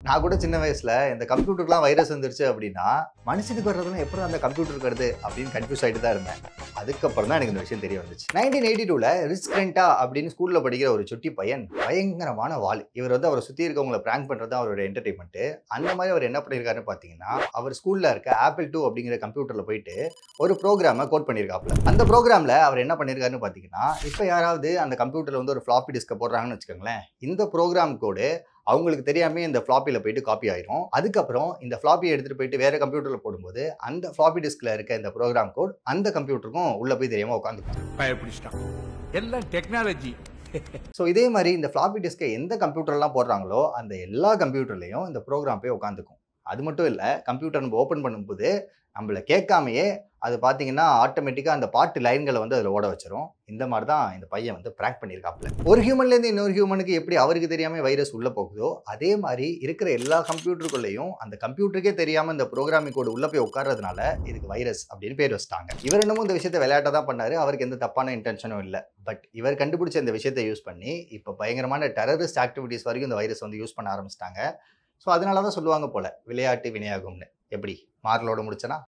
நான் கூட சின்ன வயசுல இந்த கம்ப்யூட்டருக்குலாம் வைரஸ் வந்துருச்சு அப்படின்னா, மனுஷனுக்கு வர்றதுலாம் எப்படி அந்த கம்ப்யூட்டருக்கு வருது அப்படின்னு கன்ஃப்யூஸ் ஆயிட்டு தான் இருந்தேன். அதுக்கப்புறம் தான் எனக்கு இந்த விஷயம் தெரிய வந்துச்சு. 1982ல ரிஸ்கிரென்டா அப்படின்னு ஸ்கூல்ல படிக்கிற ஒரு சுட்டி பையன் பயங்கரமான வாள். இவர் வந்து அவரை சுத்தி இருக்கவங்கள பிராங்க் பண்றது தான் அவரோட என்டர்டெயின்மென்ட். அந்த மாதிரி அவர் என்ன பண்ணியிருக்காருன்னு பார்த்தீங்கன்னா, அவர் ஸ்கூல்ல இருக்க ஆப்பிள் 2 அப்படிங்கிற கம்ப்யூட்டர்ல போயிட்டு ஒரு ப்ரோகிராம கோட் பண்ணியிருக்காப்ல. அந்த ப்ரோகிராம்ல அவர் என்ன பண்ணியிருக்காருன்னு பார்த்தீங்கன்னா, இப்ப யாராவது அந்த கம்ப்யூட்டர்ல வந்து ஒரு ஃப்ளாப்பி டிஸ்க்க போடுறாங்கன்னு வச்சுக்கோங்களேன். இந்த ப்ரோகிராம் கோடு அவங்களுக்கு தெரியாமயே இந்த ஃப்ளாப்பில போயிட்டு காப்பி ஆயிரும். அதுக்கப்புறம் இந்த ஃப்ளாப்பிய எடுத்துட்டு போயிட்டு வேற கம்ப்யூட்டர்ல போடும்போது, அந்த ஃப்ளாப்பி டிஸ்க்ல இருக்க இந்த புரோகிராம் கோட் அந்த கம்ப்யூட்டருக்கும் உள்ள போய் தெரியாம உட்காந்துக்கும். பயப்பிடிச்சிட்டான். எல்லாம் டெக்னாலஜி. ஸோ இதே மாரி இந்த ஃப்ளாப்பி டிஸ்க்க எந்த கம்ப்யூட்டர்லாம் போடுறாங்களோ, அந்த எல்லா கம்ப்யூட்டர்லயும் இந்த புரோகிராம் போய் உட்காந்துக்கும். அது மட்டும் இல்ல, கம்ப்யூட்டர் நம்ம ஓப்பன் பண்ணும்போது, நம்மள கேட்காமயே அது பார்த்தீங்கன்னா, ஆட்டோமேட்டிக்கா அந்த பாட்டு லைன்கள வந்து அதில ஓட வச்சுரும். இந்த மாரி தான் இந்த பையன் வந்து பிராங்க் பண்ணியிருக்காப்ல. ஒரு ஹியூமன்லேருந்து இன்னொரு ஹியூமனுக்கு எப்படி அவருக்கு தெரியாம வைரஸ் உள்ள போகுதோ, அதே மாரி இருக்கிற எல்லா கம்ப்யூட்டருக்குள்ளேயும் அந்த கம்ப்யூட்டருக்கே தெரியாம இந்த புரோகிராமிங் கோடு உள்ள போய் உட்கார்றதுனால, இதுக்கு வைரஸ் அப்படின்னு பேர் வச்சுட்டாங்க. இவர் என்னமோ இந்த விஷயத்த விளையாட்டா தான் பண்ணாரு. அவருக்கு எந்த தப்பான இன்டென்ஷனும் இல்ல. பட் இவர் கண்டுபிடிச்ச இந்த விஷயத்த யூஸ் பண்ணி, இப்ப பயங்கரமான டெரரிஸ்ட் ஆக்டிவிட்டீஸ் வரைக்கும் இந்த வைரஸ் வந்து யூஸ் பண்ண ஆரம்பிச்சுட்டாங்க. ஸோ அதனால தான் சொல்லுவாங்க போல, விளையாட்டு வினையாகும்னு. எப்படி? மாறலோட முடிச்சனா?